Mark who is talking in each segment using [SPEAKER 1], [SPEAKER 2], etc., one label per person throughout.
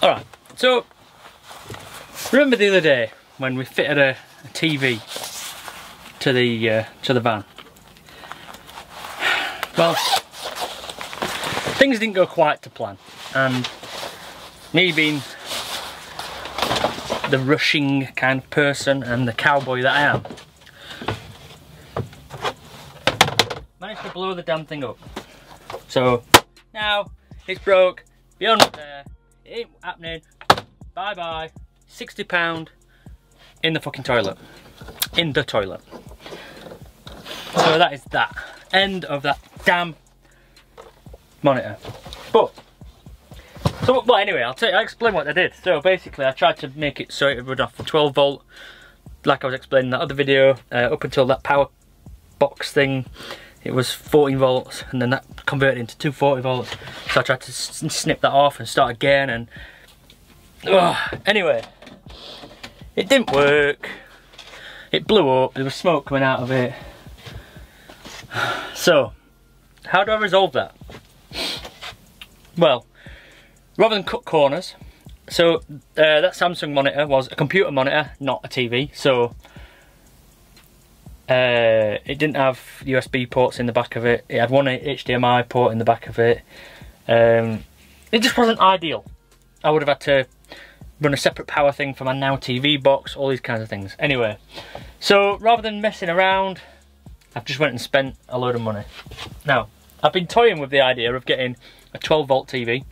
[SPEAKER 1] Alright, so remember the other day when we fitted a TV to the van? Well, things didn't go quite to plan, and me being the rushing kind of person and the cowboy that I am, managed to blow the damn thing up. So now it's broke, beyond repair, it ain't happening, bye bye, £60 in the fucking toilet. In the toilet. So that is that. End of that damn monitor. But, so, well anyway, I'll explain what I did. So basically I tried to make it so it would run off the 12 volt, like I was explaining in that other video, up until that power box thing. It was 14 volts, and then that converted into 240 volts. So I tried to snip that off and start again, and anyway, it didn't work. It blew up, there was smoke coming out of it. So, how do I resolve that? Well, rather than cut corners, so that Samsung monitor was a computer monitor, not a TV, so it didn't have USB ports in the back of it. It had one HDMI port in the back of it. It just wasn't ideal. I would have had to run a separate power thing for my Now TV box, all these kinds of things. Anyway, so rather than messing around, I've just went and spent a load of money. Now, I've been toying with the idea of getting a 12 volt TV,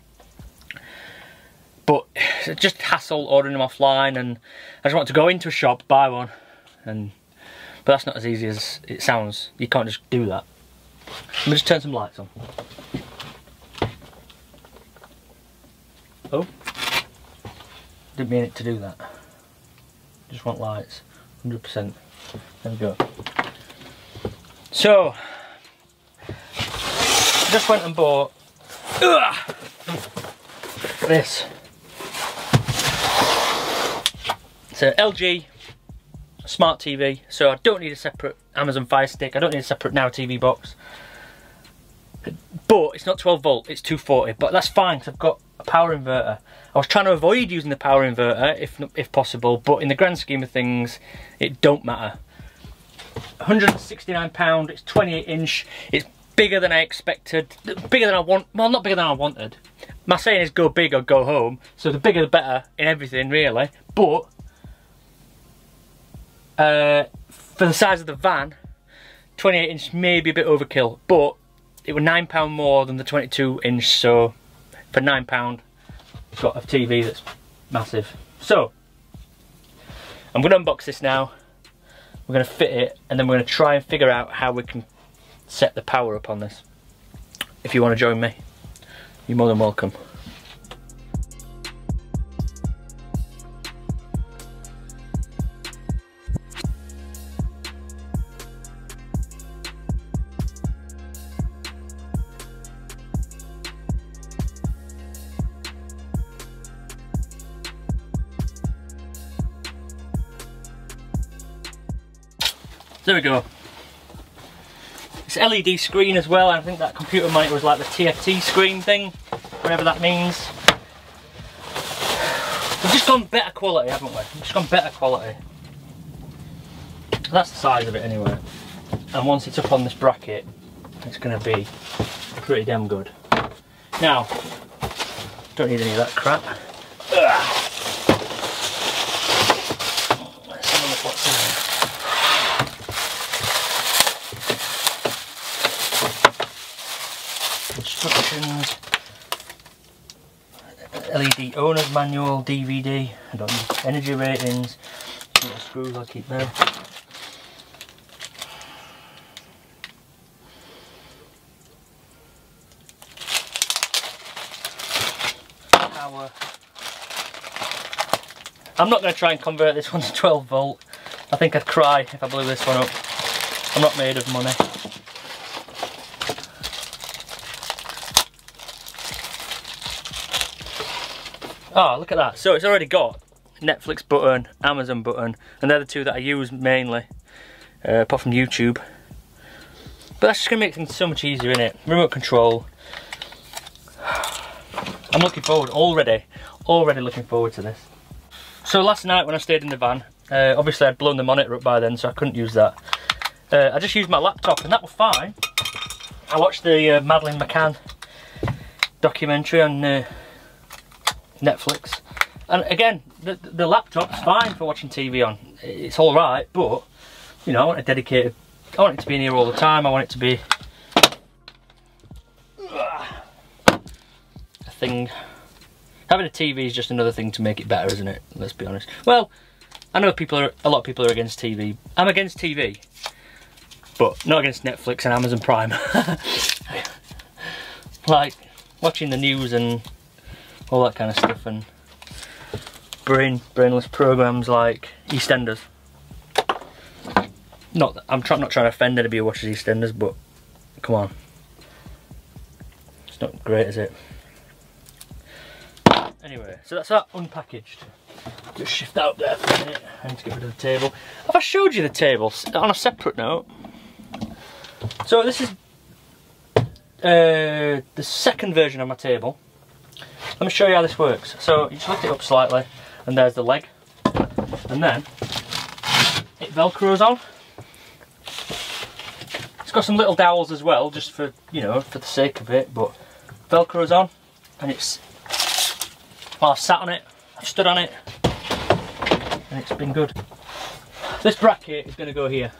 [SPEAKER 1] but it's just hassle ordering them offline, and I just want to go into a shop, buy one, but that's not as easy as it sounds. You can't just do that. Let me just turn some lights on. Oh, didn't mean it to do that. Just want lights, 100%. There we go. So, just went and bought this. It's an LG smart TV, so I don't need a separate Amazon Fire Stick, I don't need a separate Now TV box. But it's not 12 volt, it's 240, but that's fine because I've got a power inverter. I was trying to avoid using the power inverter if possible, but in the grand scheme of things, it don't matter. £169, it's 28 inch, it's bigger than I expected, bigger than I want, well not bigger than I wanted. My saying is go big or go home, so the bigger the better in everything really, but for the size of the van, 28 inch may be a bit overkill, but it was £9 more than the 22 inch, so for £9 it's got a TV that's massive. So I'm going to unbox this now, we're going to fit it, and then we're going to try and figure out how we can set the power up on this. If you want to join me, you're more than welcome. There we go. It's LED screen as well. I think that computer monitor was like the TFT screen thing, whatever that means. We've just gone better quality, haven't we? We've just gone better quality. That's the size of it anyway. And once it's up on this bracket, it's going to be pretty damn good. Now, don't need any of that crap. Let's have a look what's in there. Instructions, LED owner's manual, DVD, I don't need energy ratings, little screws I'll keep there. Power. I'm not going to try and convert this one to 12 volt. I think I'd cry if I blew this one up. I'm not made of money. Oh, look at that. So it's already got Netflix button, Amazon button, and they're the two that I use mainly, apart from YouTube. But that's just going to make things so much easier, innit? Remote control. I'm looking forward already already looking forward to this. So last night when I stayed in the van, obviously I'd blown the monitor up by then, so I couldn't use that. I just used my laptop and that was fine. I watched the Madeleine McCann documentary on Netflix, and again the laptop's fine for watching TV on. It's all right, but you know, I want it to be in here all the time. I want it to be a thing. Having a TV is just another thing to make it better, isn't it? Let's be honest. Well, I know a lot of people are against TV. I'm against TV, but not against Netflix and Amazon Prime. Like watching the news and all that kind of stuff, and brainless programs like EastEnders. I'm not trying to offend anybody who watches EastEnders, but come on, it's not great, is it? Anyway, so that's that unpackaged. Just shift that up there for a minute. I need to get rid of the table. Have I showed you the table on a separate note? So this is the second version of my table. Let me show you how this works. So you just lift it up slightly, and there's the leg, and then it velcros on. It's got some little dowels as well, just for, you know, for the sake of it, but velcros on, and it's, well, I've sat on it, I've stood on it, and it's been good. This bracket is going to go here.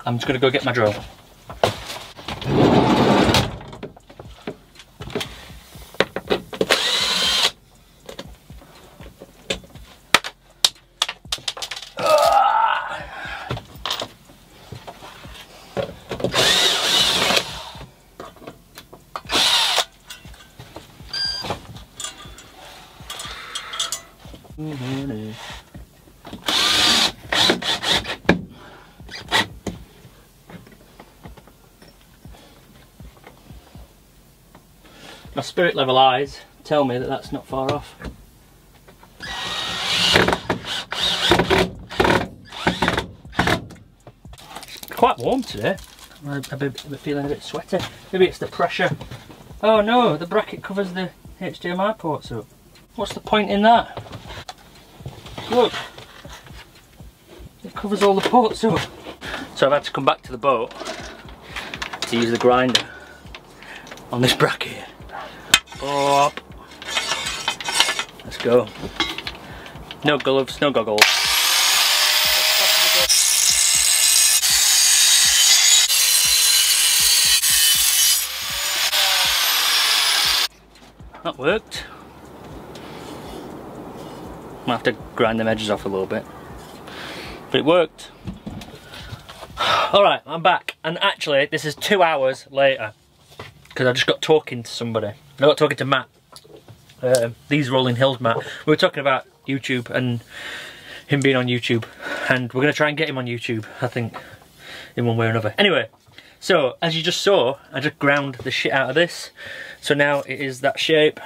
[SPEAKER 1] I'm just going to go get my drill. My spirit level eyes tell me that that's not far off. It's quite warm today. I'm feeling a bit sweaty. Maybe it's the pressure. Oh no, the bracket covers the HDMI ports up. What's the point in that? Look, it covers all the ports up. So I've had to come back to the boat to use the grinder on this bracket. Up. Let's go. No gloves, no goggles. That worked. Might have to grind them edges off a little bit, but it worked. Alright, I'm back, and actually this is 2 hours later because I just got talking to somebody. I got talking to Matt, These Rolling Hills Matt. We were talking about YouTube and him being on YouTube, and we're going to try and get him on YouTube, I think, in one way or another. Anyway, so as you just saw, I just ground the shit out of this, so now it is that shape.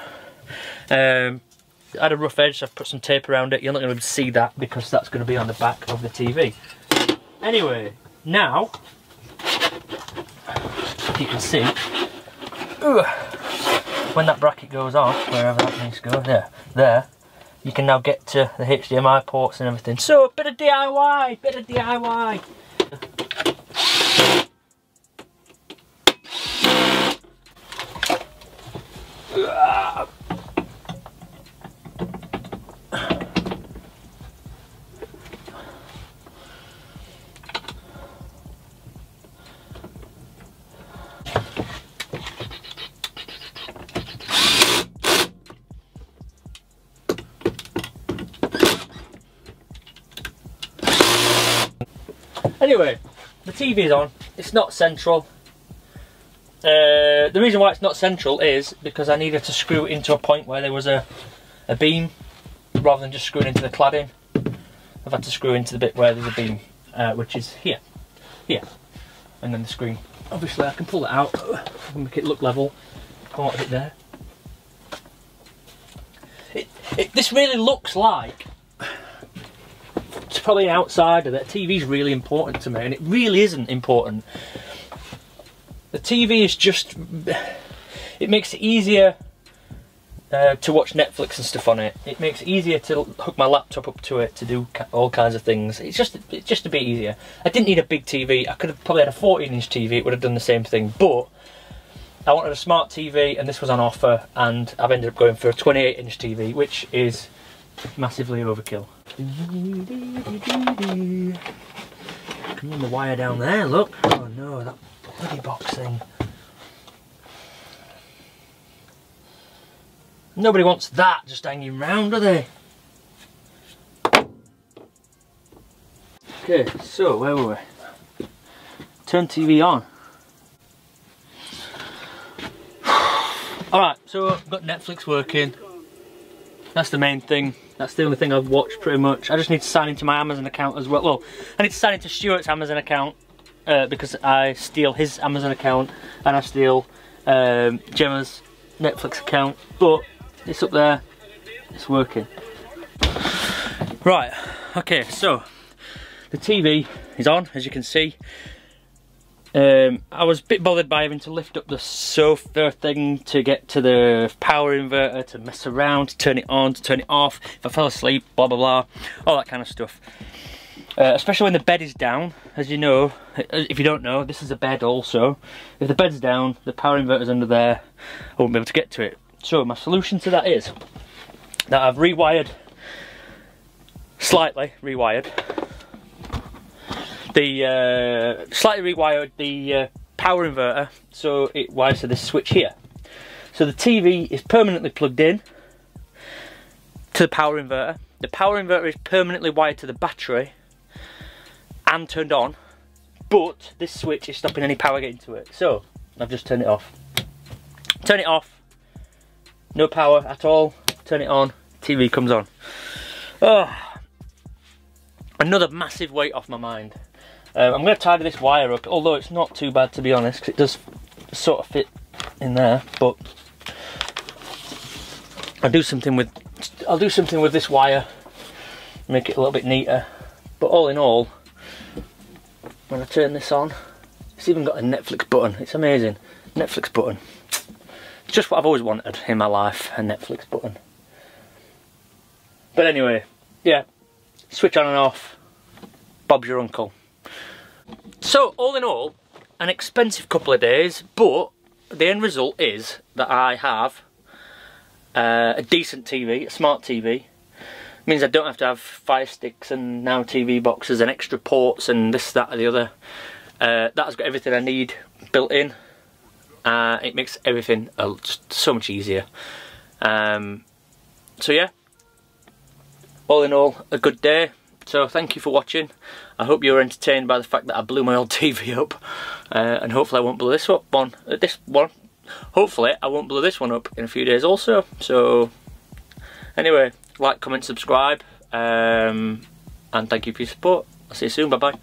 [SPEAKER 1] I had a rough edge, so I've put some tape around it. You're not going to be able to see that because that's going to be on the back of the TV. Anyway, now, if you can see, when that bracket goes on, wherever that needs to go, there, you can now get to the HDMI ports and everything. So, bit of DIY, bit of DIY. Anyway, the TV's on. It's not central. The reason why it's not central is because I needed to screw it into a point where there was a beam, rather than just screwing into the cladding. I've had to screw into the bit where there's a beam, which is here, and then the screen. Obviously, I can pull it out and make it look level. Part of it there. This really looks like. It's probably an outsider. That TV's really important to me, and it really isn't important. The TV is just, it makes it easier to watch Netflix and stuff on it. It makes it easier to hook my laptop up to it to do all kinds of things. It's just a bit easier. I didn't need a big TV. I could have probably had a 14-inch TV. It would have done the same thing. But I wanted a smart TV, and this was on offer, and I've ended up going for a 28-inch TV, which is massively overkill. Come on, the wire down there. Look. Oh no, that bloody box thing. Nobody wants that just hanging round, do they? Okay, so where were we? Turn TV on. Alright, so I've got Netflix working. That's the main thing. That's the only thing I've watched pretty much. I just need to sign into my Amazon account as well. Well, I need to sign into Stuart's Amazon account because I steal his Amazon account and I steal Gemma's Netflix account. But it's up there, it's working. Right, okay, so the TV is on, as you can see. I was a bit bothered by having to lift up the sofa thing to get to the power inverter, to mess around, to turn it on, to turn it off, if I fell asleep, blah blah blah, all that kind of stuff. Especially when the bed is down, as you know. If you don't know, this is a bed also. If the bed's down, the power inverter's under there, I won't be able to get to it. So my solution to that is that I've slightly rewired the power inverter so it wires to this switch here. So the TV is permanently plugged in to the power inverter. The power inverter is permanently wired to the battery and turned on, but this switch is stopping any power getting to it. So I've just turned it off. Turn it off. No power at all, turn it on, TV comes on. Oh, another massive weight off my mind. I'm going to tidy this wire up, although it's not too bad to be honest, because it does sort of fit in there, but I'll do something with this wire, make it a little bit neater. But all in all, when I turn this on, it's even got a Netflix button. It's amazing. Netflix button. It's just what I've always wanted in my life, a Netflix button. But anyway, yeah, switch on and off, Bob's your uncle. So all in all, an expensive couple of days, but the end result is that I have a decent TV, a smart TV. It means I don't have to have Fire Sticks and now TV boxes and extra ports and this, that or the other. That has got everything I need built in. It makes everything just so much easier. So yeah, all in all, a good day. So thank you for watching. I hope you were entertained by the fact that I blew my old TV up, and hopefully I won't blow this one. Hopefully I won't blow this one up in a few days also. So anyway, like, comment, subscribe, and thank you for your support. I'll see you soon. Bye bye.